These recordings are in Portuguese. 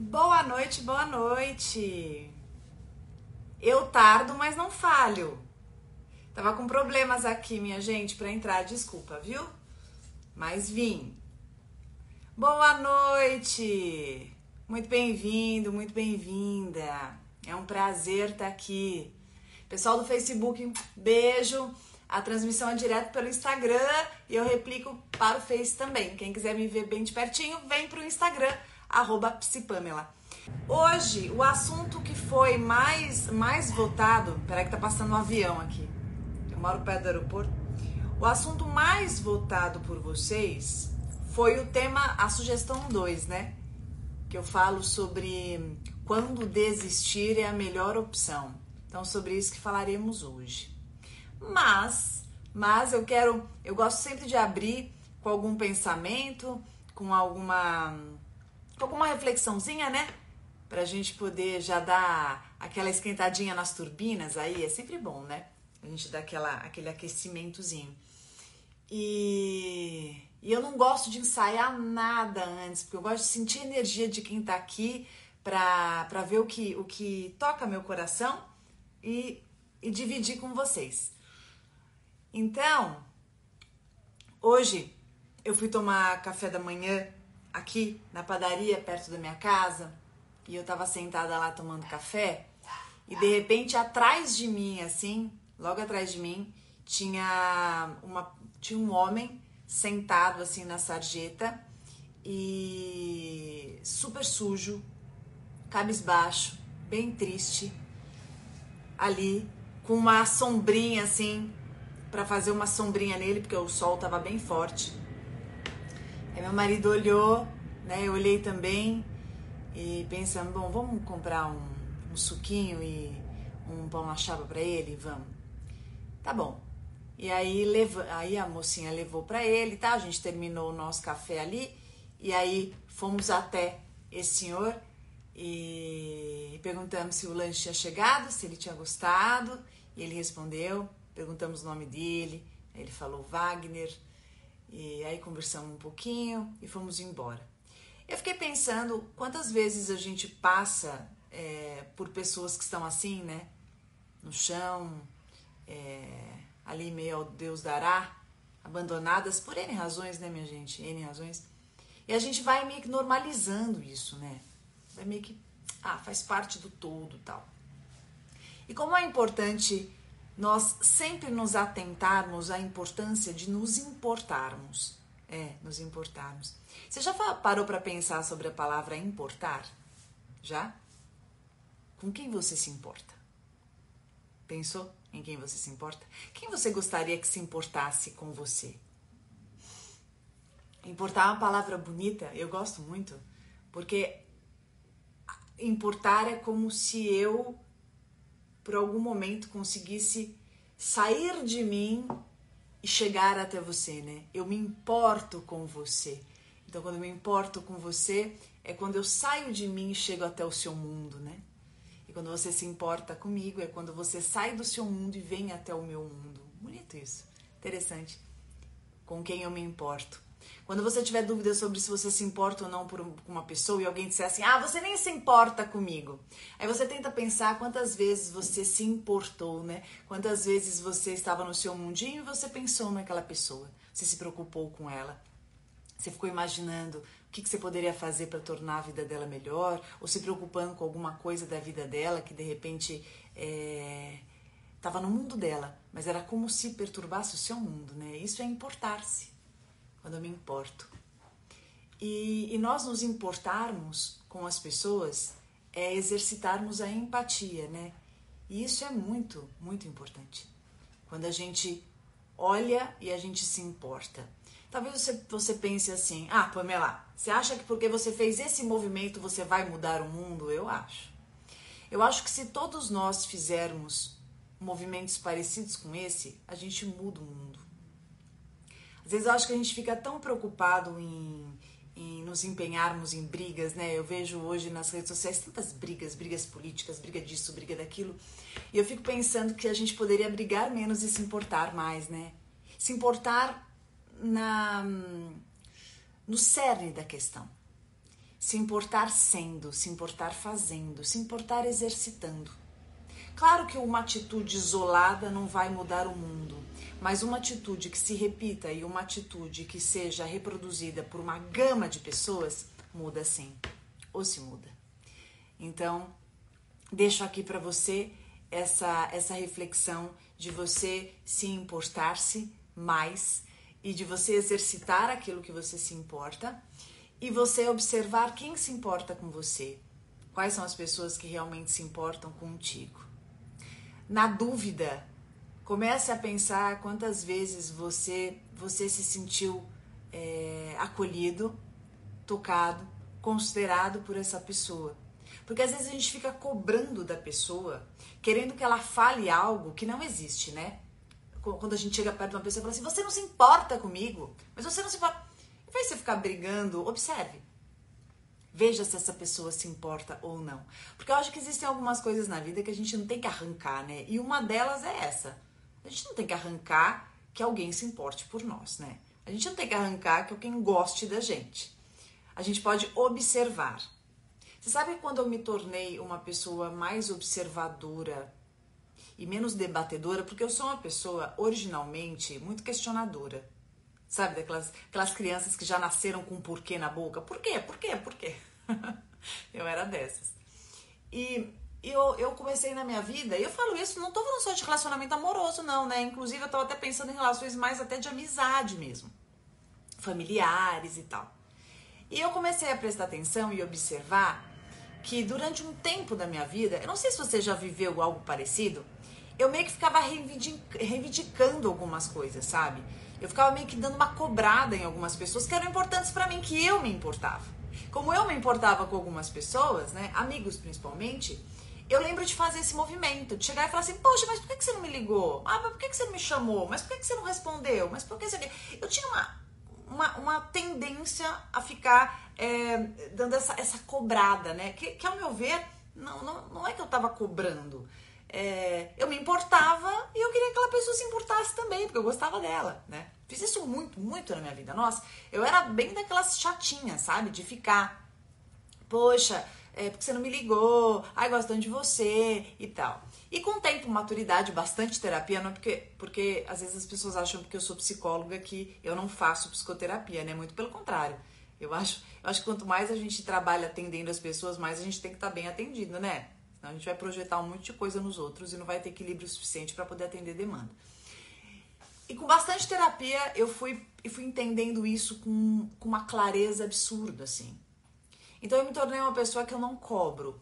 Boa noite, boa noite. Eu tardo, mas não falho. Tava com problemas aqui, minha gente, para entrar, desculpa, viu? Mas vim. Boa noite. Muito bem-vindo, muito bem-vinda. É um prazer estar aqui. Pessoal do Facebook, beijo. A transmissão é direto pelo Instagram e eu replico para o Face também. Quem quiser me ver bem de pertinho, vem pro Instagram, @psipamela. Hoje, o assunto que foi mais votado... Peraí que tá passando um avião aqui. Eu moro perto do aeroporto. O assunto mais votado por vocês foi o tema, a sugestão 2, né? Que eu falo sobre quando desistir é a melhor opção. Então, sobre isso que falaremos hoje. Mas eu gosto sempre de abrir com algum pensamento, com alguma reflexãozinha, né? Pra gente poder já dar aquela esquentadinha nas turbinas aí, é sempre bom, né? A gente dá aquele aquecimentozinho. E eu não gosto de ensaiar nada antes, porque eu gosto de sentir a energia de quem tá aqui pra ver o que toca meu coração e dividir com vocês. Então, hoje eu fui tomar café da manhã aqui na padaria perto da minha casa e eu tava sentada lá tomando café e de repente atrás de mim, assim, logo atrás de mim, tinha um homem sentado assim na sarjeta e super sujo, cabisbaixo, bem triste, ali com uma sombrinha assim, pra fazer uma sombrinha nele, porque o sol tava bem forte. Aí meu marido olhou, né? Eu olhei também e pensando, bom, vamos comprar um suquinho e um pão na chapa pra ele? Vamos. Tá bom. E aí a mocinha levou pra ele, tá? A gente terminou o nosso café ali e aí fomos até esse senhor e perguntamos se o lanche tinha chegado, se ele tinha gostado, e ele respondeu. Perguntamos o nome dele, ele falou Wagner, e aí conversamos um pouquinho e fomos embora. Eu fiquei pensando quantas vezes a gente passa por pessoas que estão assim, né? No chão, ali meio ao Deus dará, abandonadas por N razões, né, minha gente? N razões. E a gente vai meio que normalizando isso, né? Vai meio que, faz parte do todo e tal. E como é importante nós sempre nos atentarmos à importância de nos importarmos. Nos importarmos. Você já parou para pensar sobre a palavra importar? Já? Com quem você se importa? Pensou em quem você se importa? Quem você gostaria que se importasse com você? Importar é uma palavra bonita, eu gosto muito, porque importar é como se eu, por algum momento, conseguisse sair de mim e chegar até você, né? Eu me importo com você. Então, quando eu me importo com você, é quando eu saio de mim e chego até o seu mundo, né? E quando você se importa comigo, é quando você sai do seu mundo e vem até o meu mundo. Bonito isso. Interessante. Com quem eu me importo. Quando você tiver dúvida sobre se você se importa ou não com uma pessoa e alguém disser assim, você nem se importa comigo. Aí você tenta pensar quantas vezes você se importou, né? Quantas vezes você estava no seu mundinho e você pensou naquela pessoa. Você se preocupou com ela. Você ficou imaginando o que você poderia fazer para tornar a vida dela melhor, ou se preocupando com alguma coisa da vida dela que de repente estava no mundo dela, mas era como se perturbasse o seu mundo, né? Isso é importar-se. Quando eu me importo. E nós nos importarmos com as pessoas é exercitarmos a empatia, né? E isso é muito, muito importante. Quando a gente olha e a gente se importa. Talvez você pense assim, Pamela, você acha que porque você fez esse movimento você vai mudar o mundo? Eu acho. Eu acho que se todos nós fizermos movimentos parecidos com esse, a gente muda o mundo. Às vezes eu acho que a gente fica tão preocupado em nos empenharmos em brigas, né? Eu vejo hoje nas redes sociais tantas brigas políticas, briga disso, briga daquilo. E eu fico pensando que a gente poderia brigar menos e se importar mais, né? Se importar no cerne da questão. Se importar sendo, se importar fazendo, se importar exercitando. Claro que uma atitude isolada não vai mudar o mundo, mas uma atitude que se repita e uma atitude que seja reproduzida por uma gama de pessoas, muda sim, ou se muda. Então, deixo aqui para você essa reflexão de você se importar-se mais e de você exercitar aquilo que você se importa e você observar quem se importa com você, quais são as pessoas que realmente se importam contigo. Na dúvida, comece a pensar quantas vezes você se sentiu acolhido, tocado, considerado por essa pessoa. Porque às vezes a gente fica cobrando da pessoa, querendo que ela fale algo que não existe, né? Quando a gente chega perto de uma pessoa e fala assim, você não se importa comigo, mas você não se importa. Em vez de você ficar brigando, observe. Veja se essa pessoa se importa ou não. Porque eu acho que existem algumas coisas na vida que a gente não tem que arrancar, né? E uma delas é essa. A gente não tem que arrancar que alguém se importe por nós, né? A gente não tem que arrancar que alguém goste da gente. A gente pode observar. Você sabe quando eu me tornei uma pessoa mais observadora e menos debatedora? Porque eu sou uma pessoa, originalmente, muito questionadora. Sabe, aquelas crianças que já nasceram com um porquê na boca. Por quê? Por quê? Por quê? Eu era dessas. E eu comecei na minha vida, e eu falo isso, não tô falando só de relacionamento amoroso, não, né? Inclusive, eu tava até pensando em relações mais até de amizade mesmo. Familiares e tal. E eu comecei a prestar atenção e observar que durante um tempo da minha vida, eu não sei se você já viveu algo parecido, eu meio que ficava reivindicando algumas coisas, sabe? Eu ficava meio que dando uma cobrada em algumas pessoas que eram importantes pra mim, que eu me importava. Como eu me importava com algumas pessoas, né, amigos principalmente, eu lembro de fazer esse movimento, de chegar e falar assim, poxa, mas por que você não me ligou? Ah, mas por que você não me chamou? Mas por que você não respondeu? Mas por que você... Eu tinha uma tendência a ficar dando essa cobrada, né? Que ao meu ver, não é que eu tava cobrando. Eu me importava e eu queria que aquela pessoa se importasse também, porque eu gostava dela, né? Fiz isso muito, muito na minha vida. Nossa, eu era bem daquelas chatinhas, sabe? De ficar, poxa, porque você não me ligou, ai, gosto tanto de você e tal. E com tempo, maturidade, bastante terapia, não é porque às vezes as pessoas acham que eu sou psicóloga que eu não faço psicoterapia, né? Muito pelo contrário. Eu acho que quanto mais a gente trabalha atendendo as pessoas, mais a gente tem que estar bem atendido, né? Senão a gente vai projetar um monte de coisa nos outros e não vai ter equilíbrio suficiente para poder atender demanda. E com bastante terapia eu fui entendendo isso com uma clareza absurda, assim. Então eu me tornei uma pessoa que eu não cobro.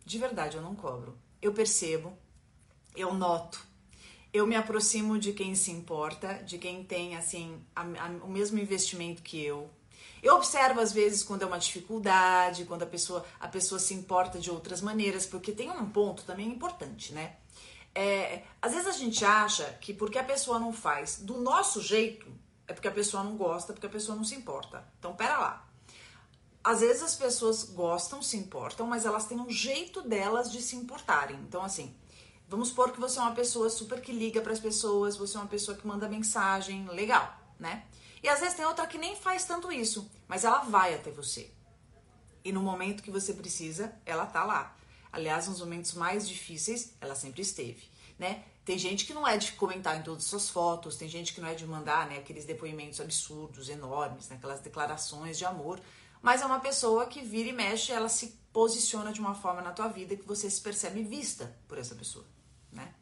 De verdade, eu não cobro. Eu percebo, eu noto, eu me aproximo de quem se importa, de quem tem, assim, o mesmo investimento que eu. Eu observo, às vezes, quando é uma dificuldade, quando a pessoa se importa de outras maneiras, porque tem um ponto também importante, né? Às vezes a gente acha que porque a pessoa não faz do nosso jeito, é porque a pessoa não gosta, porque a pessoa não se importa. Então, pera lá. Às vezes as pessoas gostam, se importam, mas elas têm um jeito delas de se importarem. Então, assim, vamos supor que você é uma pessoa super que liga para as pessoas, você é uma pessoa que manda mensagem, legal, né? E às vezes tem outra que nem faz tanto isso, mas ela vai até você. E no momento que você precisa, ela tá lá. Aliás, nos momentos mais difíceis, ela sempre esteve, né? Tem gente que não é de comentar em todas as suas fotos, tem gente que não é de mandar, né, aqueles depoimentos absurdos, enormes, né, aquelas declarações de amor, mas é uma pessoa que vira e mexe, ela se posiciona de uma forma na tua vida que você se percebe vista por essa pessoa, né?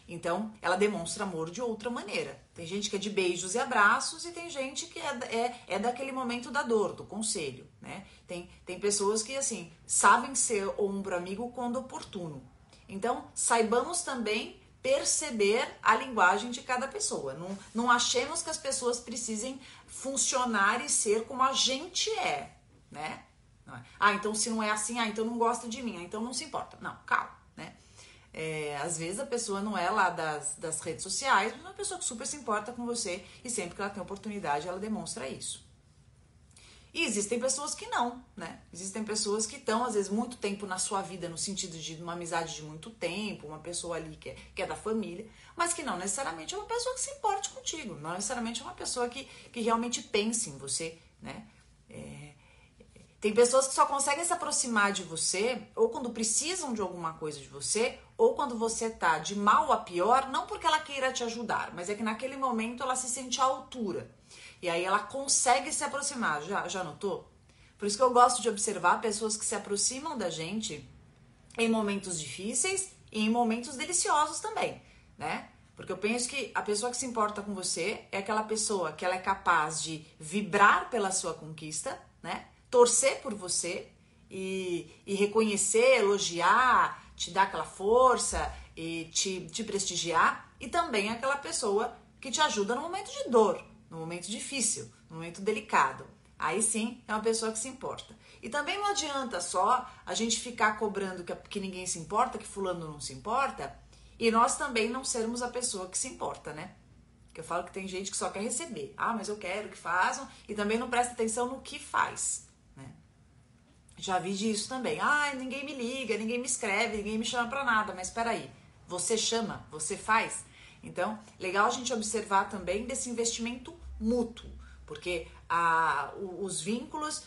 Então, ela demonstra amor de outra maneira. Tem gente que é de beijos e abraços e tem gente que é daquele momento da dor, do conselho, né? Tem pessoas que, assim, sabem ser ombro amigo quando oportuno. Então, saibamos também perceber a linguagem de cada pessoa. Não achemos que as pessoas precisem funcionar e ser como a gente é, né? Não é. Ah, então se não é assim, então não gosta de mim, então não se importa. Não, calma, né? Às vezes a pessoa não é lá das redes sociais, mas é uma pessoa que super se importa com você e sempre que ela tem oportunidade ela demonstra isso. E existem pessoas que não, né? Existem pessoas que estão, às vezes, muito tempo na sua vida, no sentido de uma amizade de muito tempo, uma pessoa ali que é da família, mas que não necessariamente é uma pessoa que se importe contigo, não necessariamente é uma pessoa que realmente pense em você, né? Tem pessoas que só conseguem se aproximar de você ou quando precisam de alguma coisa de você, ou quando você tá de mal a pior, não porque ela queira te ajudar, mas é que naquele momento ela se sente à altura. E aí ela consegue se aproximar. Já notou? Por isso que eu gosto de observar pessoas que se aproximam da gente em momentos difíceis e em momentos deliciosos também, né? Porque eu penso que a pessoa que se importa com você é aquela pessoa que ela é capaz de vibrar pela sua conquista, né? Torcer por você e reconhecer, elogiar, te dar aquela força e te prestigiar. E também é aquela pessoa que te ajuda no momento de dor, no momento difícil, no momento delicado. Aí sim é uma pessoa que se importa. E também não adianta só a gente ficar cobrando que ninguém se importa, que fulano não se importa, e nós também não sermos a pessoa que se importa, né? Que eu falo que tem gente que só quer receber. Ah, mas eu quero que façam, e também não presta atenção no que faz, né? Já vi disso também. Ah, ninguém me liga, ninguém me escreve, ninguém me chama pra nada. Mas peraí, você chama, você faz? Então, legal a gente observar também desse investimento mútuo. Porque os vínculos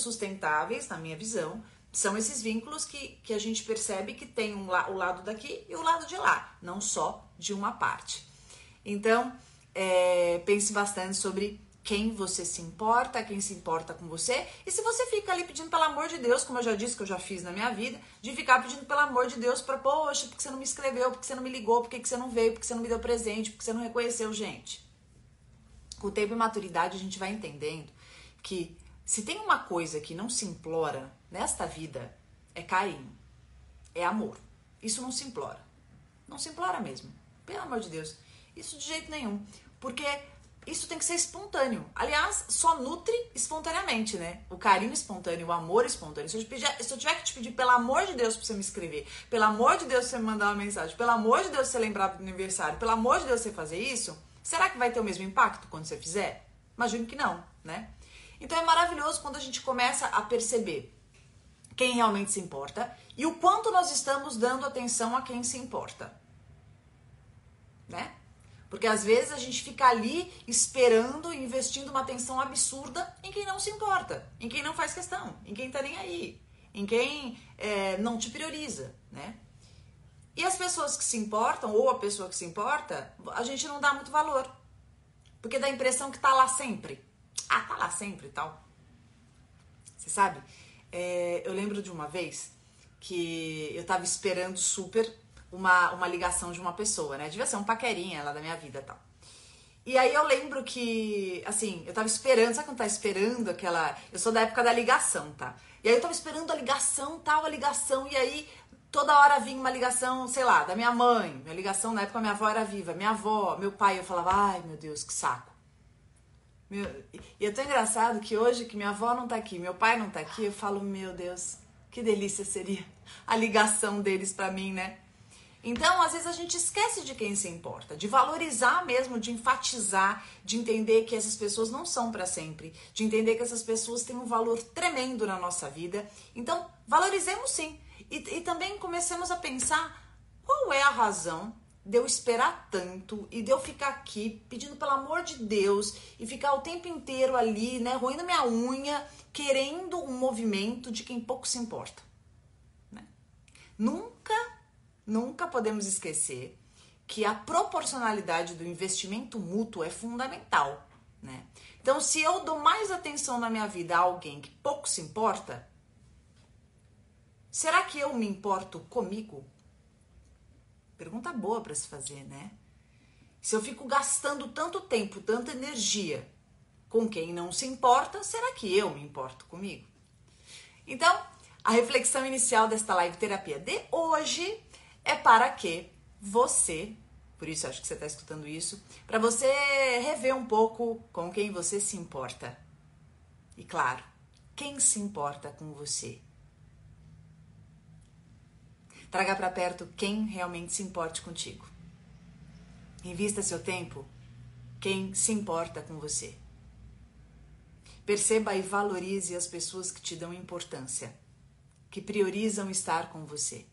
sustentáveis, na minha visão, são esses vínculos que a gente percebe que tem o lado daqui e o lado de lá, não só de uma parte. Então, pense bastante sobre quem você se importa, quem se importa com você. E se você fica ali pedindo pelo amor de Deus, como eu já disse que eu já fiz na minha vida, de ficar pedindo pelo amor de Deus pra, poxa, porque você não me escreveu, porque você não me ligou, porque você não veio, porque você não me deu presente, porque você não reconheceu, gente. Com o tempo e maturidade a gente vai entendendo que se tem uma coisa que não se implora nesta vida, é carinho, é amor. Isso não se implora. Não se implora mesmo. Pelo amor de Deus. Isso de jeito nenhum. Porque isso tem que ser espontâneo. Aliás, só nutre espontaneamente, né? O carinho espontâneo, o amor espontâneo. Se eu tiver que te pedir, pelo amor de Deus, pra você me escrever, pelo amor de Deus, pra você me mandar uma mensagem, pelo amor de Deus, pra você lembrar do aniversário, pelo amor de Deus, pra você fazer isso, será que vai ter o mesmo impacto quando você fizer? Imagino que não, né? Então é maravilhoso quando a gente começa a perceber quem realmente se importa e o quanto nós estamos dando atenção a quem se importa, né? Porque às vezes a gente fica ali esperando, investindo uma atenção absurda em quem não se importa, em quem não faz questão, em quem tá nem aí, em quem não te prioriza, né? E as pessoas que se importam, ou a pessoa que se importa, a gente não dá muito valor. Porque dá a impressão que tá lá sempre. Ah, tá lá sempre e tal. Você sabe? Eu lembro de uma vez que eu tava esperando super uma ligação de uma pessoa, né? Devia ser um paquerinha lá da minha vida e tal. E aí eu lembro que, assim, eu tava esperando, sabe quando tá esperando aquela... Eu sou da época da ligação, tá? E aí eu tava esperando a ligação, e aí toda hora vinha uma ligação, sei lá, da minha mãe. Minha ligação, na época minha avó era viva, minha avó, meu pai, eu falava, ai meu Deus, que saco. E é tão engraçado que hoje que minha avó não tá aqui, meu pai não tá aqui, eu falo, meu Deus, que delícia seria a ligação deles pra mim, né? Então, às vezes a gente esquece de quem se importa, de valorizar mesmo, de enfatizar, de entender que essas pessoas não são pra sempre, de entender que essas pessoas têm um valor tremendo na nossa vida. Então, valorizemos sim. E também comecemos a pensar qual é a razão de eu esperar tanto e de eu ficar aqui pedindo pelo amor de Deus e ficar o tempo inteiro ali, né, roendo minha unha, querendo um movimento de quem pouco se importa, né? Nunca podemos esquecer que a proporcionalidade do investimento mútuo é fundamental, né? Então, se eu dou mais atenção na minha vida a alguém que pouco se importa, será que eu me importo comigo? Pergunta boa para se fazer, né? Se eu fico gastando tanto tempo, tanta energia com quem não se importa, será que eu me importo comigo? Então, a reflexão inicial desta live terapia de hoje é para que você, por isso acho que você está escutando isso, para você rever um pouco com quem você se importa. E claro, quem se importa com você? Traga para perto quem realmente se importe contigo. Invista seu tempo quem se importa com você. Perceba e valorize as pessoas que te dão importância, que priorizam estar com você,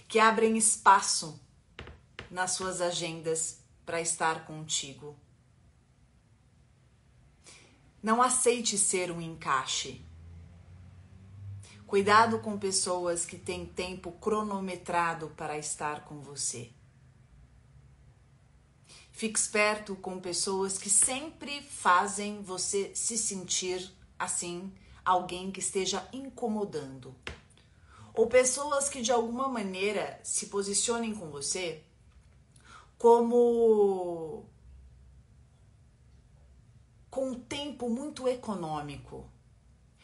que abrem espaço nas suas agendas para estar contigo. Não aceite ser um encaixe. Cuidado com pessoas que têm tempo cronometrado para estar com você. Fique esperto com pessoas que sempre fazem você se sentir assim, alguém que esteja incomodando. Ou pessoas que de alguma maneira se posicionem com você como com um tempo muito econômico.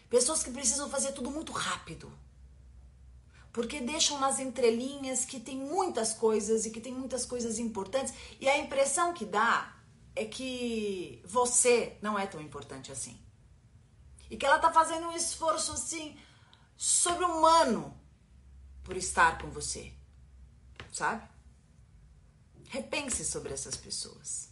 Pessoas que precisam fazer tudo muito rápido. Porque deixam nas entrelinhas que tem muitas coisas e que tem muitas coisas importantes. E a impressão que dá é que você não é tão importante assim. E que ela tá fazendo um esforço assim sobre-humano por estar com você. Sabe? Repense sobre essas pessoas.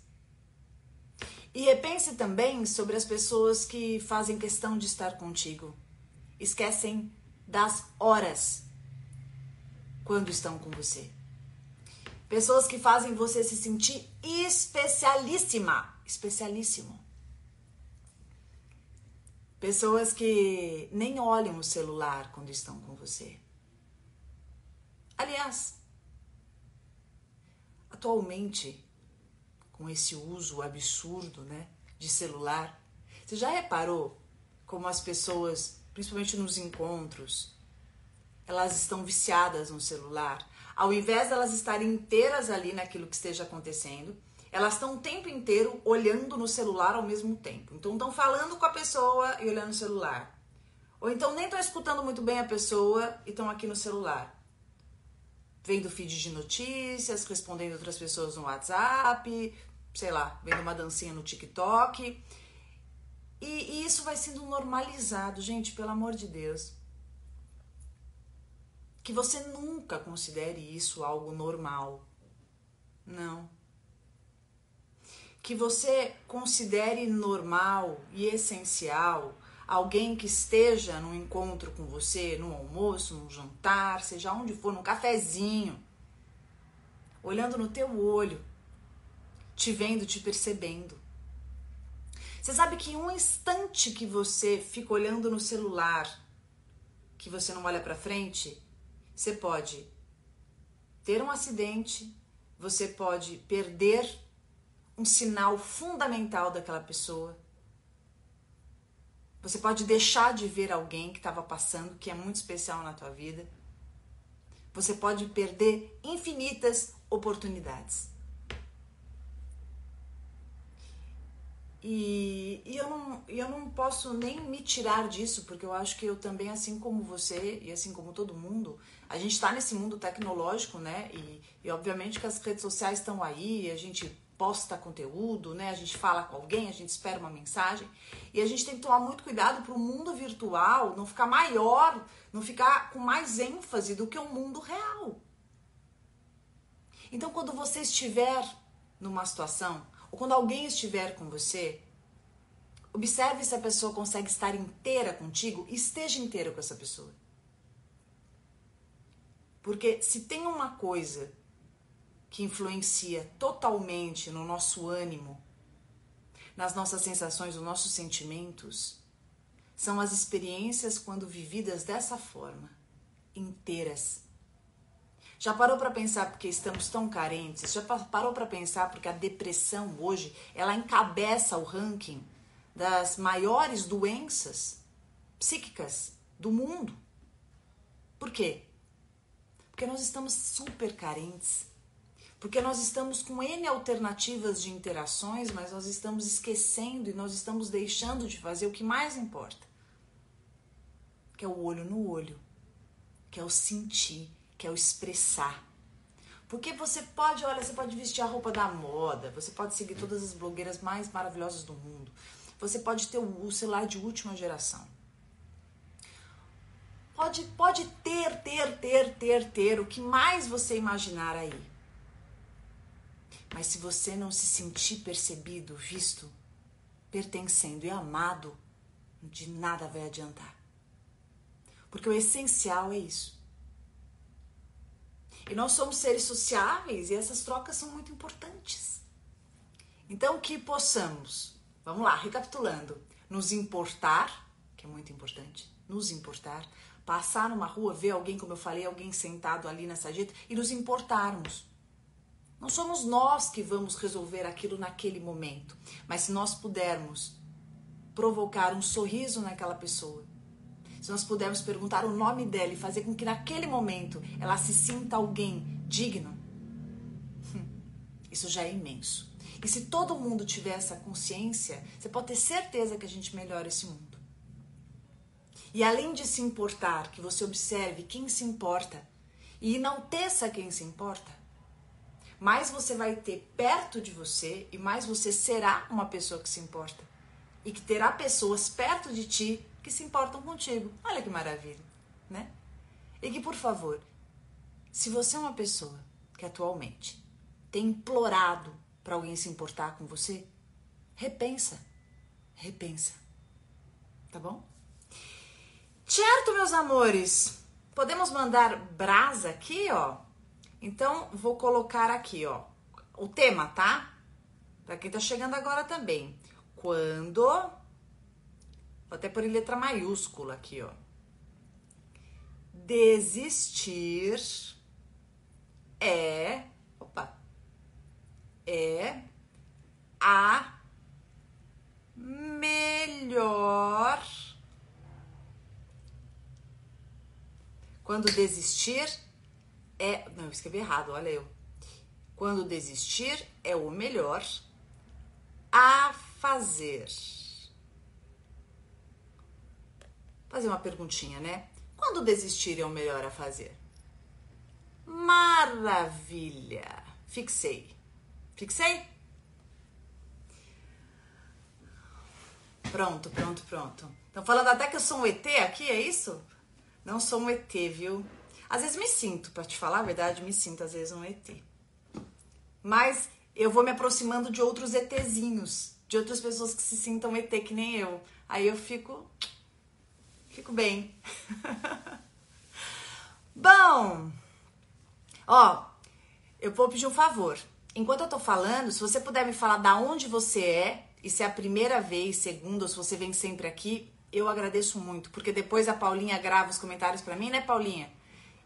E repense também sobre as pessoas que fazem questão de estar contigo. Esquecem das horas quando estão com você. Pessoas que fazem você se sentir especialíssima, especialíssimo. Pessoas que nem olham o celular quando estão com você. Aliás, atualmente, com esse uso absurdo, né, de celular, você já reparou como as pessoas, principalmente nos encontros, elas estão viciadas no celular? Ao invés de elas estarem inteiras ali naquilo que esteja acontecendo, elas estão o tempo inteiro olhando no celular ao mesmo tempo. Então estão falando com a pessoa e olhando no celular. Ou então nem estão escutando muito bem a pessoa e estão aqui no celular. Vendo feed de notícias, respondendo outras pessoas no WhatsApp, sei lá, vendo uma dancinha no TikTok. E isso vai sendo normalizado. Gente, pelo amor de Deus. Que você nunca considere isso algo normal. Não. Que você considere normal e essencial alguém que esteja num encontro com você, num almoço, num jantar, seja onde for, num cafezinho, olhando no teu olho, te vendo, te percebendo. Você sabe que em um instante que você fica olhando no celular, que você não olha pra frente, você pode ter um acidente, você pode perder um sinal fundamental daquela pessoa. Você pode deixar de ver alguém que estava passando, que é muito especial na tua vida. Você pode perder infinitas oportunidades. E eu não posso nem me tirar disso, porque eu acho que eu também, assim como você e assim como todo mundo, a gente está nesse mundo tecnológico, né? E obviamente que as redes sociais estão aí, a gente posta conteúdo, né? A gente fala com alguém, a gente espera uma mensagem. E a gente tem que tomar muito cuidado para o mundo virtual não ficar maior, não ficar com mais ênfase do que o mundo real. Então, quando você estiver numa situação, ou quando alguém estiver com você, observe se a pessoa consegue estar inteira contigo e esteja inteira com essa pessoa. Porque se tem uma coisa que influencia totalmente no nosso ânimo, nas nossas sensações, nos nossos sentimentos, são as experiências quando vividas dessa forma, inteiras. Já parou para pensar porque estamos tão carentes? Já parou para pensar porque a depressão hoje, ela encabeça o ranking das maiores doenças psíquicas do mundo? Por quê? Porque nós estamos super carentes. Porque nós estamos com N alternativas de interações, mas nós estamos esquecendo e nós estamos deixando de fazer o que mais importa. Que é o olho no olho, que é o sentir, que é o expressar. Porque você pode vestir a roupa da moda, você pode seguir todas as blogueiras mais maravilhosas do mundo, você pode ter o celular de última geração. Pode ter o que mais você imaginar aí. Mas se você não se sentir percebido, visto, pertencendo e amado, de nada vai adiantar. Porque o essencial é isso. E nós somos seres sociáveis e essas trocas são muito importantes. Então que possamos, vamos lá, recapitulando, nos importar, que é muito importante, nos importar, passar numa rua, ver alguém, como eu falei, alguém sentado ali na sarjeta e nos importarmos. Não somos nós que vamos resolver aquilo naquele momento, mas se nós pudermos provocar um sorriso naquela pessoa, se nós pudermos perguntar o nome dela e fazer com que naquele momento ela se sinta alguém digno, isso já é imenso. E se todo mundo tiver essa consciência, você pode ter certeza que a gente melhora esse mundo. E além de se importar, que você observe quem se importa e enalteça quem se importa, mais você vai ter perto de você e mais você será uma pessoa que se importa. E que terá pessoas perto de ti que se importam contigo. Olha que maravilha, né? E que, por favor, se você é uma pessoa que atualmente tem implorado para alguém se importar com você, repensa. Tá bom? Certo, meus amores? Podemos mandar brasa aqui, ó? Então, vou colocar aqui, ó, o tema, tá? Pra quem tá chegando agora também. Quando... Vou até pôr em letra maiúscula aqui, ó. Desistir é... Opa! É a melhor... Quando desistir é... Não, eu escrevi errado, olha eu. Quando desistir é o melhor a fazer. Fazer uma perguntinha, né? Quando desistir é o melhor a fazer? Maravilha! Fixei. Pronto. Estão falando até que eu sou um ET aqui, é isso? Não sou um ET, viu? Às vezes me sinto, pra te falar a verdade, me sinto às vezes um ET. Mas eu vou me aproximando de outros ETzinhos, de outras pessoas que se sintam ET que nem eu. Aí eu fico bem. Bom, ó, eu vou pedir um favor. Enquanto eu tô falando, se você puder me falar da onde você é, e se é a primeira vez, segunda, ou se você vem sempre aqui, eu agradeço muito, porque depois a Paulinha grava os comentários pra mim, né, Paulinha?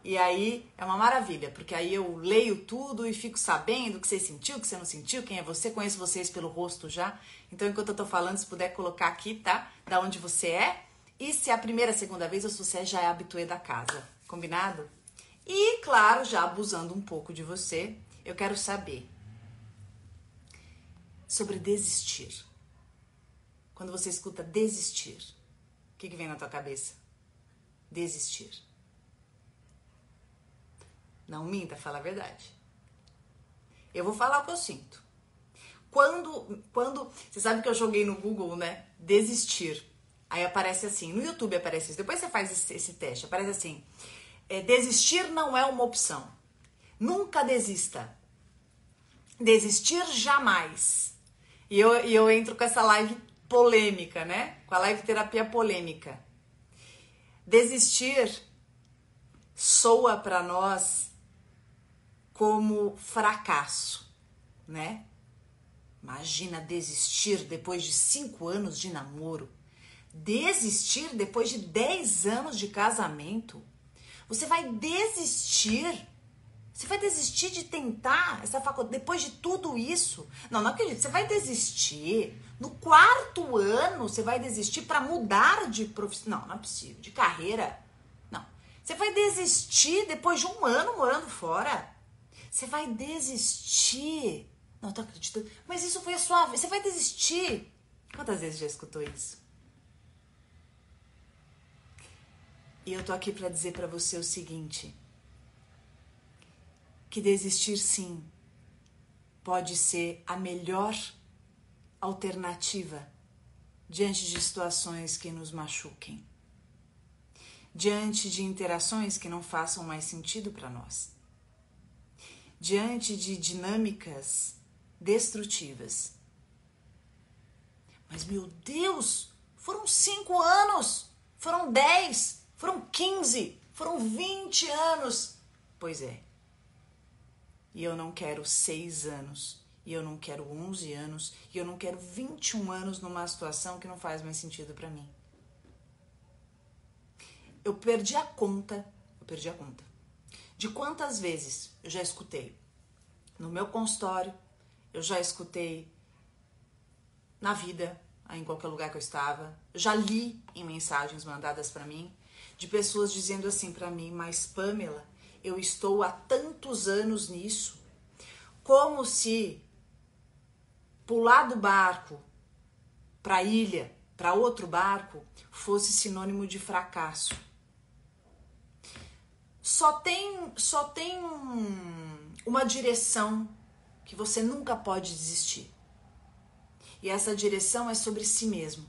E aí é uma maravilha, porque aí eu leio tudo e fico sabendo o que você sentiu, o que você não sentiu, quem é você, conheço vocês pelo rosto já. Então, enquanto eu tô falando, se puder colocar aqui, tá? Da onde você é. E se é a primeira, segunda vez, ou se você já é habituê da casa. Combinado? E, claro, já abusando um pouco de você, eu quero saber sobre desistir. Quando você escuta desistir, o que vem na tua cabeça? Desistir. Não minta, fala a verdade. Eu vou falar o que eu sinto. Quando você sabe que eu joguei no Google, né? Desistir. Aí aparece assim, no YouTube aparece isso. Depois você faz esse teste, aparece assim. Desistir não é uma opção. Nunca desista. Desistir jamais. E eu entro com essa live polêmica, né? Com a live terapia polêmica. Desistir soa para nós como fracasso, né? Imagina desistir depois de 5 anos de namoro. Desistir depois de 10 anos de casamento. Você vai desistir? Você vai desistir de tentar essa faculdade depois de tudo isso? Não acredito. Você vai desistir. No 4º ano, você vai desistir para mudar de profissão. Não é possível. De carreira. Não. Você vai desistir depois de 1 ano morando fora. Você vai desistir. Não tô acreditando. Mas isso foi a sua vida. Você vai desistir. Quantas vezes já escutou isso? E eu tô aqui para dizer para você o seguinte. Que desistir, sim, pode ser a melhor alternativa diante de situações que nos machuquem. Diante de interações que não façam mais sentido para nós. Diante de dinâmicas destrutivas. Mas, meu Deus, foram 5 anos, foram 10, foram 15, foram 20 anos. Pois é. E eu não quero 6 anos e eu não quero 11 anos, e eu não quero 21 anos numa situação que não faz mais sentido pra mim. Eu perdi a conta de quantas vezes eu já escutei no meu consultório, eu já escutei na vida, em qualquer lugar que eu estava, eu já li em mensagens mandadas pra mim, de pessoas dizendo assim pra mim, mas Pamela, eu estou há tantos anos nisso, como se pular do barco para a ilha, para outro barco, fosse sinônimo de fracasso. Só tem uma direção que você nunca pode desistir. E essa direção é sobre si mesmo.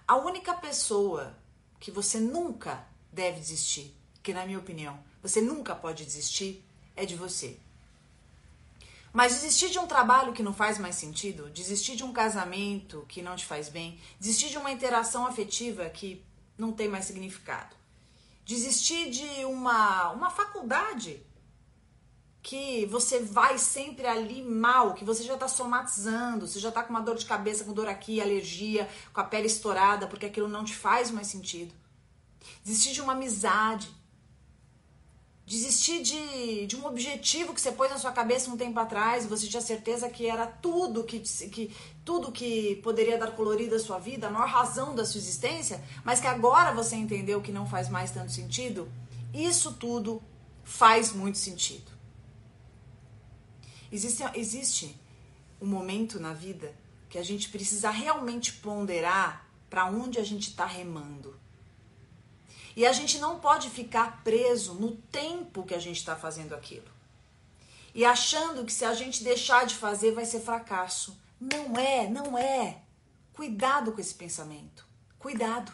A única pessoa que você nunca deve desistir, que na minha opinião, você nunca pode desistir, é de você. Mas desistir de um trabalho que não faz mais sentido, desistir de um casamento que não te faz bem, desistir de uma interação afetiva que não tem mais significado, desistir de uma faculdade que você vai sempre ali mal, que você já tá somatizando, você já tá com uma dor de cabeça, com dor aqui, alergia, com a pele estourada, porque aquilo não te faz mais sentido. Desistir de uma amizade, desistir de um objetivo que você pôs na sua cabeça um tempo atrás e você tinha certeza que era tudo que poderia dar colorido à sua vida, a maior razão da sua existência, mas que agora você entendeu que não faz mais tanto sentido. Isso tudo faz muito sentido. Existe um momento na vida que a gente precisa realmente ponderar para onde a gente está remando. E a gente não pode ficar preso no tempo que a gente está fazendo aquilo. E achando que se a gente deixar de fazer vai ser fracasso. Não é. Cuidado com esse pensamento. Cuidado.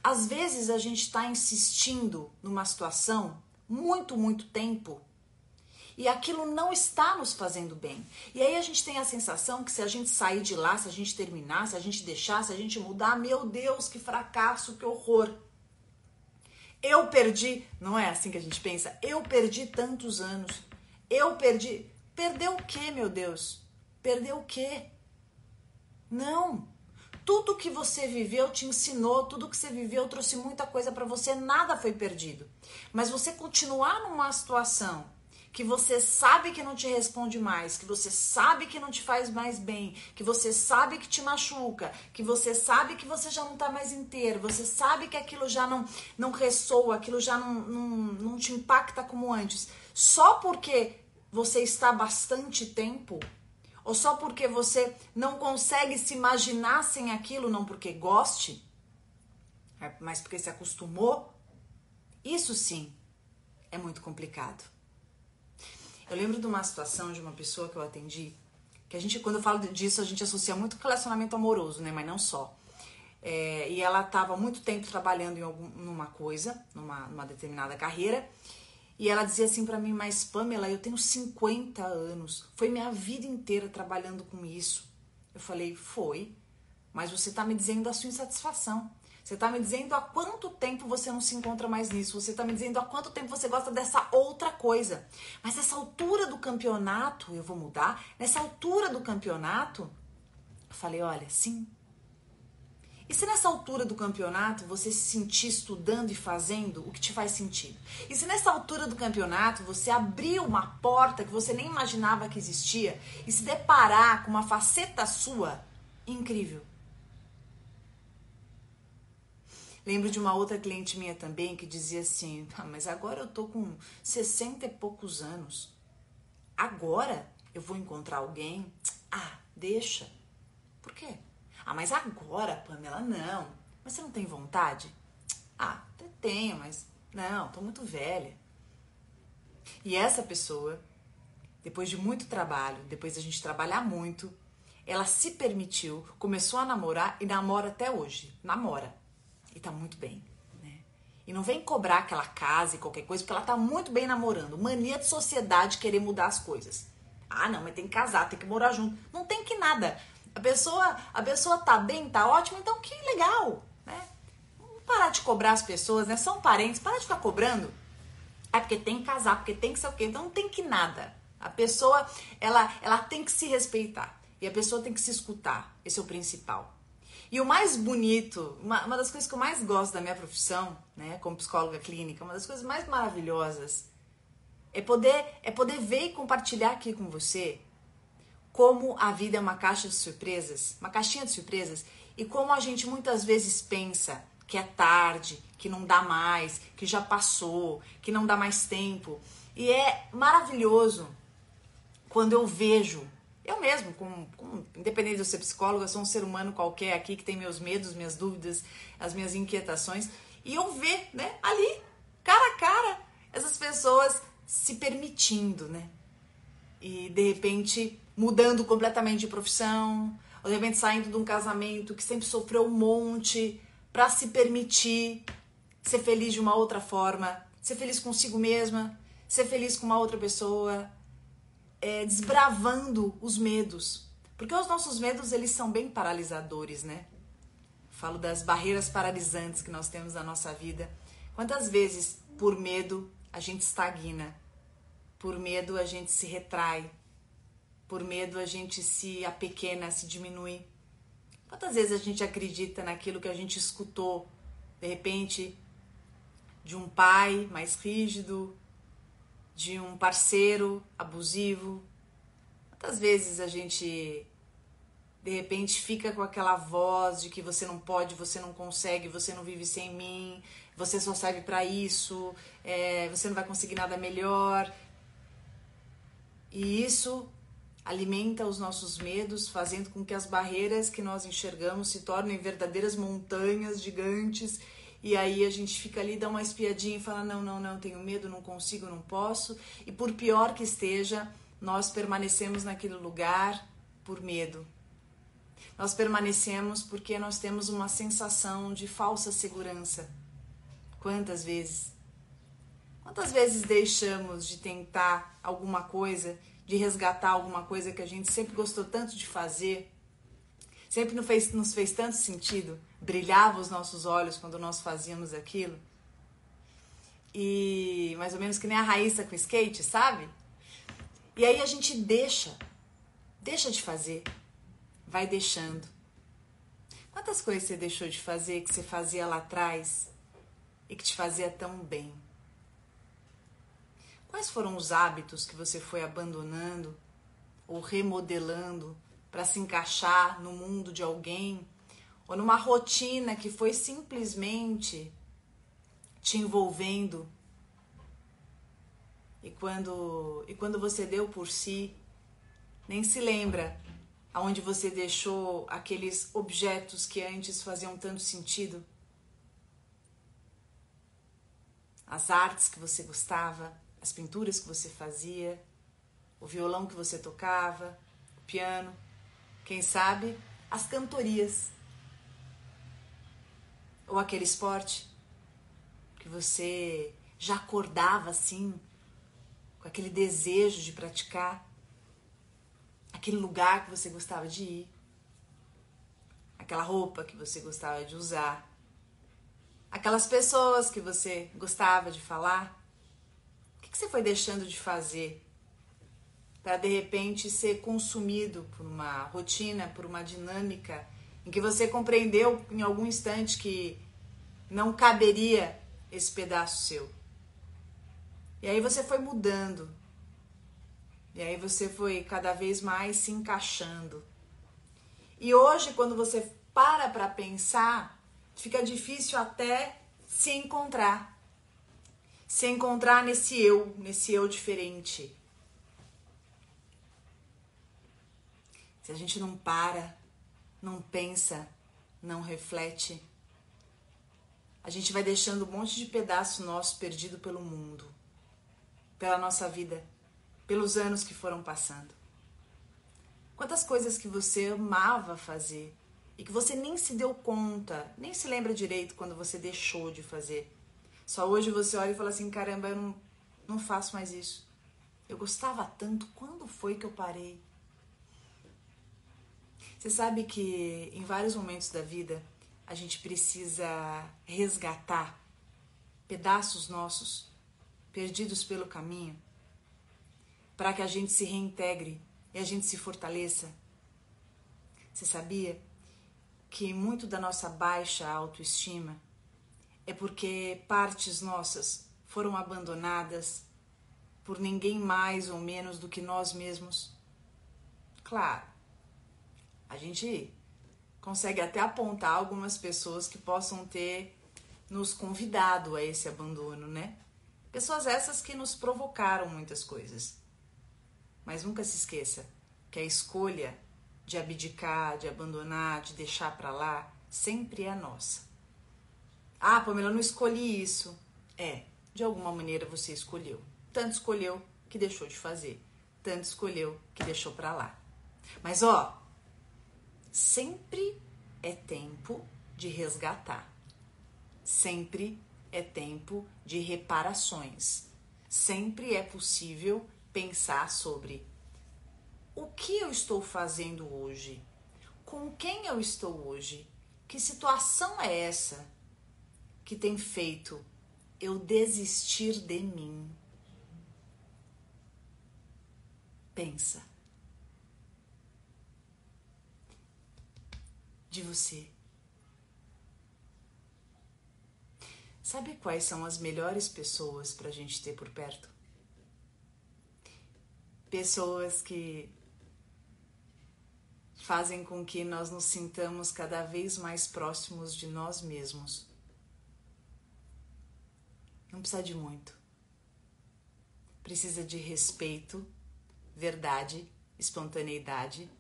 Às vezes a gente está insistindo numa situação muito tempo e aquilo não está nos fazendo bem. E aí a gente tem a sensação que se a gente sair de lá, se a gente terminar, se a gente deixar, se a gente mudar, meu Deus, que fracasso, que horror. Eu perdi, não é assim que a gente pensa? Eu perdi tantos anos. Perdeu o quê, meu Deus? Perdeu o quê? Não. Tudo que você viveu te ensinou, tudo que você viveu trouxe muita coisa para você, nada foi perdido. Mas você continuar numa situação que você sabe que não te responde mais, que você sabe que não te faz mais bem, que você sabe que te machuca, que você sabe que você já não tá mais inteiro, você sabe que aquilo já não ressoa, aquilo já não te impacta como antes, só porque você está há bastante tempo, ou só porque você não consegue se imaginar sem aquilo, não porque goste, mas porque se acostumou, isso sim é muito complicado. Eu lembro de uma situação de uma pessoa que eu atendi, que a gente, quando eu falo disso, a gente associa muito com relacionamento amoroso, né? Mas não só. E ela estava muito tempo trabalhando numa coisa, numa determinada carreira, e ela dizia assim pra mim, mas Pamela, eu tenho 50 anos, foi minha vida inteira trabalhando com isso. Eu falei, foi, mas você tá me dizendo a sua insatisfação. Você tá me dizendo há quanto tempo você não se encontra mais nisso. Você tá me dizendo há quanto tempo você gosta dessa outra coisa. Mas nessa altura do campeonato, eu vou mudar. Nessa altura do campeonato, eu falei, olha, sim. E se nessa altura do campeonato você se sentir estudando e fazendo o que te faz sentido? E se nessa altura do campeonato você abrir uma porta que você nem imaginava que existia e se deparar com uma faceta sua incrível? Lembro de uma outra cliente minha também que dizia assim, mas agora eu tô com 60 e poucos anos. Agora eu vou encontrar alguém? Deixa. Por quê? Mas agora, Pamela, não. Mas você não tem vontade? Até tenho, mas não, tô muito velha. E essa pessoa, depois de muito trabalho, depois da gente trabalhar muito, ela se permitiu, começou a namorar e namora até hoje. Namora. E tá muito bem, né? E não vem cobrar que ela case, qualquer coisa, porque ela tá muito bem namorando. Mania de sociedade querer mudar as coisas. Não, mas tem que casar, tem que morar junto. Não tem que nada. A pessoa tá bem, tá ótimo, então que legal, né? Vamos parar de cobrar as pessoas, né? São parentes, para de ficar cobrando. É porque tem que casar, porque tem que ser o quê? Então não tem que nada. A pessoa, ela tem que se respeitar. E a pessoa tem que se escutar. Esse é o principal. E o mais bonito, uma das coisas que eu mais gosto da minha profissão, né, como psicóloga clínica, uma das coisas mais maravilhosas é poder ver e compartilhar aqui com você como a vida é uma caixa de surpresas, uma caixinha de surpresas, e como a gente muitas vezes pensa que é tarde, que não dá mais, que já passou, que não dá mais tempo. E é maravilhoso quando eu vejo, eu mesmo, independente de eu ser psicóloga, eu sou um ser humano qualquer aqui que tem meus medos, minhas dúvidas, as minhas inquietações, e eu ver, né, ali, cara a cara, essas pessoas se permitindo, né? E de repente mudando completamente de profissão, ou de repente saindo de um casamento que sempre sofreu um monte para se permitir ser feliz de uma outra forma, ser feliz consigo mesma, ser feliz com uma outra pessoa, desbravando os medos. Porque os nossos medos, eles são bem paralisadores, né? Falo das barreiras paralisantes que nós temos na nossa vida. Quantas vezes, por medo, a gente estagna? Por medo, a gente se retrai. Por medo, a gente se apequena, se diminui. Quantas vezes a gente acredita naquilo que a gente escutou, de repente, de um pai mais rígido, de um parceiro abusivo? Quantas vezes a gente, de repente, fica com aquela voz de que você não pode, você não consegue, você não vive sem mim, você só serve para isso, você não vai conseguir nada melhor. E isso alimenta os nossos medos, fazendo com que as barreiras que nós enxergamos se tornem verdadeiras montanhas gigantes. E aí a gente fica ali, dá uma espiadinha e fala, não, tenho medo, não consigo, não posso. E por pior que esteja, nós permanecemos naquele lugar por medo. Nós permanecemos porque nós temos uma sensação de falsa segurança. Quantas vezes? Quantas vezes deixamos de tentar alguma coisa, de resgatar alguma coisa que a gente sempre gostou tanto de fazer, sempre nos fez tanto sentido, brilhava os nossos olhos quando nós fazíamos aquilo? E mais ou menos que nem a Raíssa com skate, sabe? E aí a gente deixa de fazer, vai deixando. Quantas coisas você deixou de fazer que você fazia lá atrás e que te fazia tão bem? Quais foram os hábitos que você foi abandonando ou remodelando para se encaixar no mundo de alguém ou numa rotina que foi simplesmente te envolvendo? E quando você deu por si, nem se lembra aonde você deixou aqueles objetos que antes faziam tanto sentido? As artes que você gostava, as pinturas que você fazia, o violão que você tocava, o piano, quem sabe as cantorias. Ou aquele esporte que você já acordava assim, com aquele desejo de praticar, aquele lugar que você gostava de ir, aquela roupa que você gostava de usar, aquelas pessoas que você gostava de falar. O que você foi deixando de fazer para de repente ser consumido por uma rotina, por uma dinâmica em que você compreendeu em algum instante que não caberia esse pedaço seu? E aí você foi mudando. E aí você foi cada vez mais se encaixando. E hoje, quando você para pensar, fica difícil até se encontrar. Se encontrar nesse eu diferente. Se a gente não para, não pensa, não reflete, a gente vai deixando um monte de pedaço nosso perdido pelo mundo, pela nossa vida, pelos anos que foram passando. Quantas coisas que você amava fazer e que você nem se deu conta, nem se lembra direito quando você deixou de fazer. Só hoje você olha e fala assim, caramba, eu não faço mais isso. Eu gostava tanto, quando foi que eu parei? Você sabe que em vários momentos da vida a gente precisa resgatar pedaços nossos perdidos pelo caminho, para que a gente se reintegre e a gente se fortaleça. Você sabia que muito da nossa baixa autoestima é porque partes nossas foram abandonadas por ninguém mais ou menos do que nós mesmos? Claro, a gente consegue até apontar algumas pessoas que possam ter nos convidado a esse abandono, né? Pessoas essas que nos provocaram muitas coisas. Mas nunca se esqueça que a escolha de abdicar, de abandonar, de deixar pra lá, sempre é nossa. Ah, Pamela, eu não escolhi isso. De alguma maneira você escolheu. Tanto escolheu que deixou de fazer. Tanto escolheu que deixou pra lá. Mas sempre é tempo de resgatar. Sempre é tempo de reparações. Sempre é possível pensar sobre o que eu estou fazendo hoje, com quem eu estou hoje, que situação é essa que tem feito eu desistir de mim. Pensa. De você. Sabe quais são as melhores pessoas pra gente ter por perto? Pessoas que fazem com que nós nos sintamos cada vez mais próximos de nós mesmos. Não precisa de muito. Precisa de respeito, verdade, espontaneidade,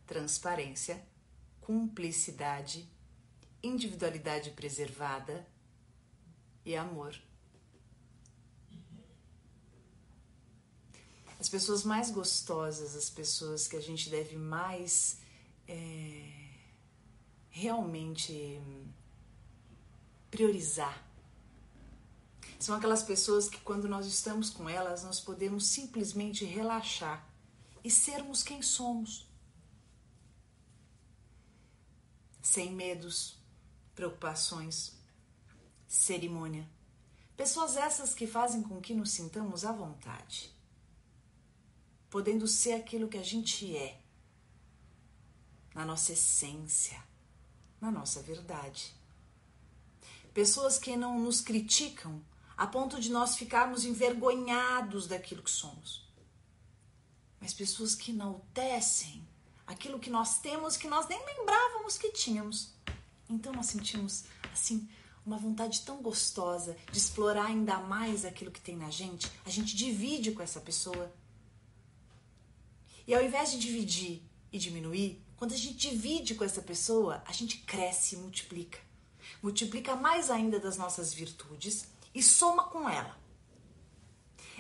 transparência, cumplicidade, individualidade preservada e amor. As pessoas mais gostosas, as pessoas que a gente deve mais realmente priorizar, são aquelas pessoas que quando nós estamos com elas, nós podemos simplesmente relaxar e sermos quem somos. Sem medos, preocupações, cerimônia. Pessoas essas que fazem com que nos sintamos à vontade, podendo ser aquilo que a gente é, na nossa essência, na nossa verdade. Pessoas que não nos criticam a ponto de nós ficarmos envergonhados daquilo que somos, mas pessoas que enaltecem aquilo que nós temos, que nós nem lembrávamos que tínhamos. Então nós sentimos, assim, uma vontade tão gostosa de explorar ainda mais aquilo que tem na gente. A gente divide com essa pessoa. E ao invés de dividir e diminuir, quando a gente divide com essa pessoa, a gente cresce e multiplica. Multiplica mais ainda das nossas virtudes e soma com ela.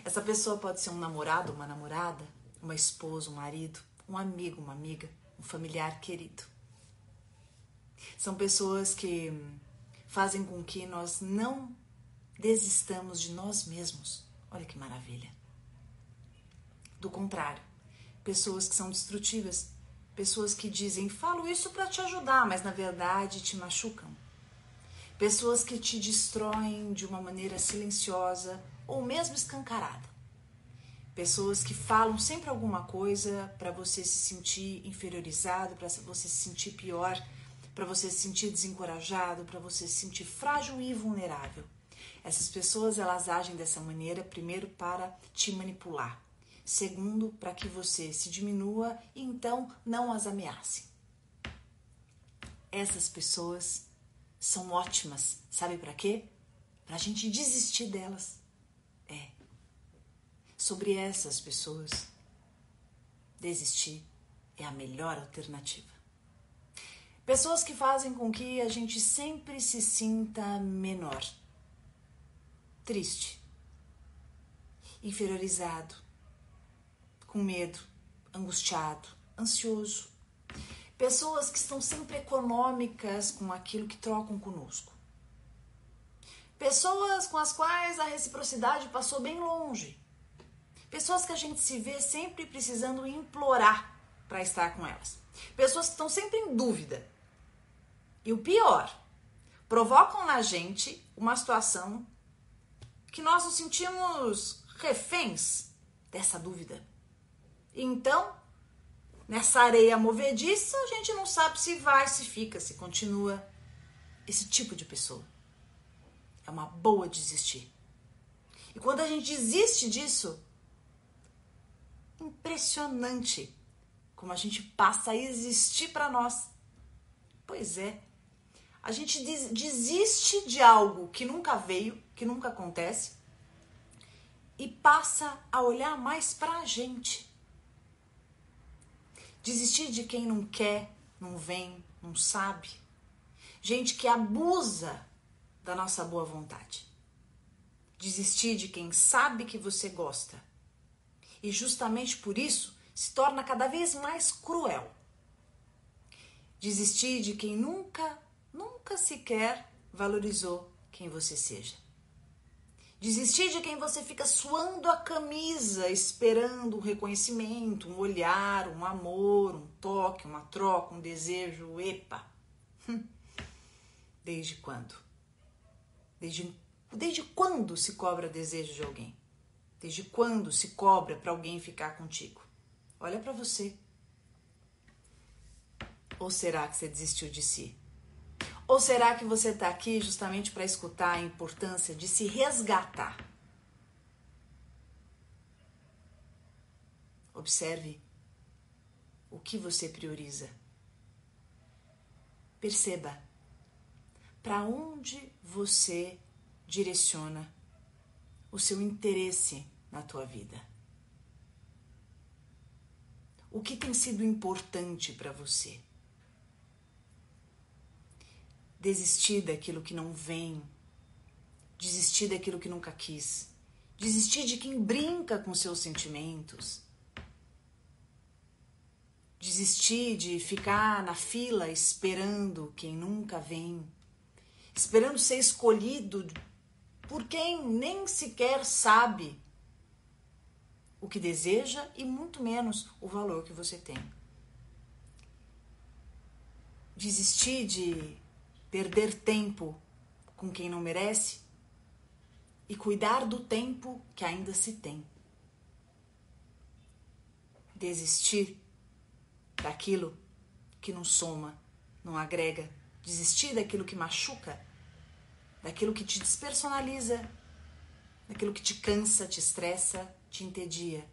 Essa pessoa pode ser um namorado, uma namorada, uma esposa, um marido, um amigo, uma amiga, um familiar querido. São pessoas que fazem com que nós não desistamos de nós mesmos. Olha que maravilha. Do contrário, pessoas que são destrutivas, pessoas que dizem, falo isso para te ajudar, mas na verdade te machucam. Pessoas que te destroem de uma maneira silenciosa ou mesmo escancarada. Pessoas que falam sempre alguma coisa para você se sentir inferiorizado, para você se sentir pior, para você se sentir desencorajado, para você se sentir frágil e vulnerável. Essas pessoas, elas agem dessa maneira, primeiro, para te manipular. Segundo, para que você se diminua e então não as ameace. Essas pessoas são ótimas, sabe para quê? Para a gente desistir delas. Sobre essas pessoas, desistir é a melhor alternativa. Pessoas que fazem com que a gente sempre se sinta menor, triste, inferiorizado, com medo, angustiado, ansioso. Pessoas que estão sempre econômicas com aquilo que trocam conosco. Pessoas com as quais a reciprocidade passou bem longe. Pessoas que a gente se vê sempre precisando implorar para estar com elas. Pessoas que estão sempre em dúvida. E o pior, provocam na gente uma situação que nós nos sentimos reféns dessa dúvida. Então, nessa areia movediça, a gente não sabe se vai, se fica, se continua. Esse tipo de pessoa. É uma boa desistir. E quando a gente desiste disso, impressionante como a gente passa a existir para nós. Pois é. A gente desiste de algo que nunca veio, que nunca acontece, e passa a olhar mais pra gente. Desistir de quem não quer, não vem, não sabe. Gente que abusa da nossa boa vontade. Desistir de quem sabe que você gosta. E justamente por isso se torna cada vez mais cruel. Desistir de quem nunca sequer valorizou quem você seja. Desistir de quem você fica suando a camisa, esperando um reconhecimento, um olhar, um amor, um toque, uma troca, um desejo, epa. Desde quando? Desde quando se cobra desejo de alguém? Desde quando se cobra para alguém ficar contigo? Olha para você. Ou será que você desistiu de si? Ou será que você está aqui justamente para escutar a importância de se resgatar? Observe o que você prioriza. Perceba para onde você direciona o seu interesse na tua vida. O que tem sido importante para você? Desistir daquilo que não vem, desistir daquilo que nunca quis, desistir de quem brinca com seus sentimentos, desistir de ficar na fila esperando quem nunca vem, esperando ser escolhido por quem nem sequer sabe o que deseja e muito menos o valor que você tem. Desistir de perder tempo com quem não merece e cuidar do tempo que ainda se tem. Desistir daquilo que não soma, não agrega. Desistir daquilo que machuca, daquilo que te despersonaliza, daquilo que te cansa, te estressa, te entedia.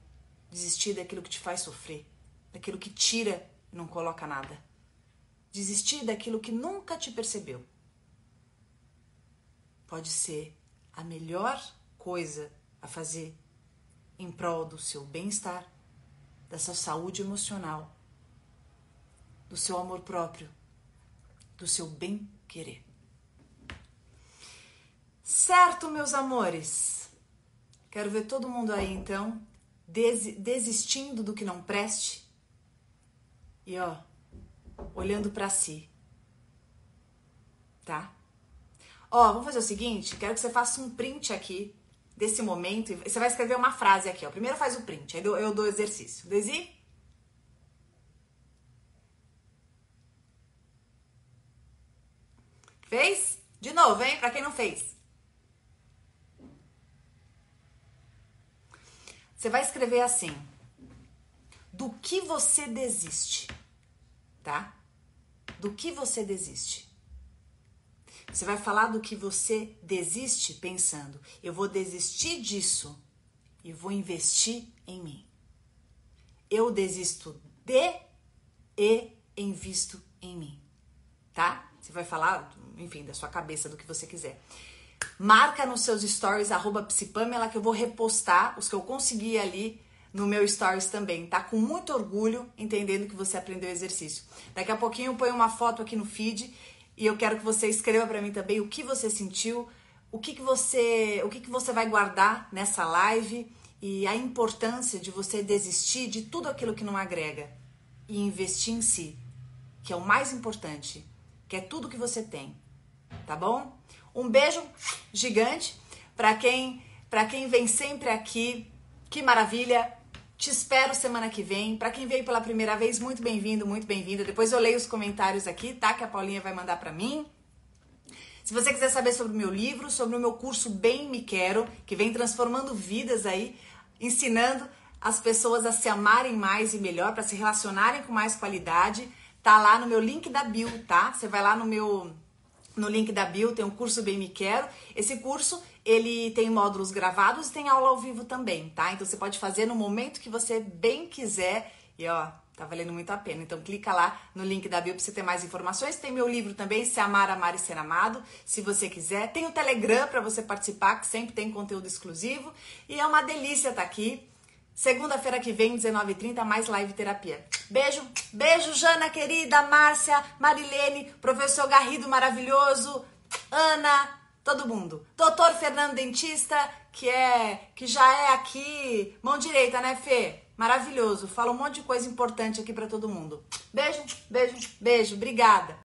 Desistir daquilo que te faz sofrer, daquilo que tira e não coloca nada. Desistir daquilo que nunca te percebeu. Pode ser a melhor coisa a fazer em prol do seu bem-estar, da sua saúde emocional, do seu amor próprio, do seu bem-querer. Certo, meus amores? Quero ver todo mundo aí, então, desistindo do que não preste e, olhando pra si, tá? Vamos fazer o seguinte, quero que você faça um print aqui desse momento e você vai escrever uma frase aqui, Primeiro faz o print, aí eu dou o exercício. Desi? Fez? De novo, hein? Pra quem não fez. Você vai escrever assim: do que você desiste, tá? Do que você desiste. Você vai falar do que você desiste pensando: eu vou desistir disso e vou investir em mim. Eu desisto de e invisto em mim, tá? Você vai falar, enfim, da sua cabeça, do que você quiser. Marca nos seus stories, @psipamela, que eu vou repostar os que eu consegui ali no meu stories também, tá? Com muito orgulho, entendendo que você aprendeu o exercício. Daqui a pouquinho eu ponho uma foto aqui no feed e eu quero que você escreva pra mim também o que você sentiu, o que você vai guardar nessa live e a importância de você desistir de tudo aquilo que não agrega e investir em si, que é o mais importante, que é tudo que você tem, tá bom? Um beijo gigante pra quem vem sempre aqui. Que maravilha! Te espero semana que vem. Pra quem veio pela primeira vez, muito bem-vindo, muito bem-vinda. Depois eu leio os comentários aqui, tá? Que a Paulinha vai mandar pra mim. Se você quiser saber sobre o meu livro, sobre o meu curso Bem Me Quero, que vem transformando vidas aí, ensinando as pessoas a se amarem mais e melhor, para se relacionarem com mais qualidade, tá lá no meu link da bio, tá? Você vai lá no link da bio, tem um curso Bem Me Quero. Esse curso, ele tem módulos gravados e tem aula ao vivo também, tá? Então você pode fazer no momento que você bem quiser e ó, tá valendo muito a pena. Então clica lá no link da bio pra você ter mais informações. Tem meu livro também, Se Amar, Amar e Ser Amado, se você quiser. Tem o Telegram para você participar, que sempre tem conteúdo exclusivo. E é uma delícia estar aqui. Segunda-feira que vem, 19h30, mais live terapia. Beijo, beijo, Jana querida, Márcia, Marilene, professor Garrido maravilhoso, Ana, todo mundo. Doutor Fernando Dentista, que já é aqui, mão direita, né, Fê? Maravilhoso, fala um monte de coisa importante aqui pra todo mundo. Beijo, beijo, beijo, obrigada.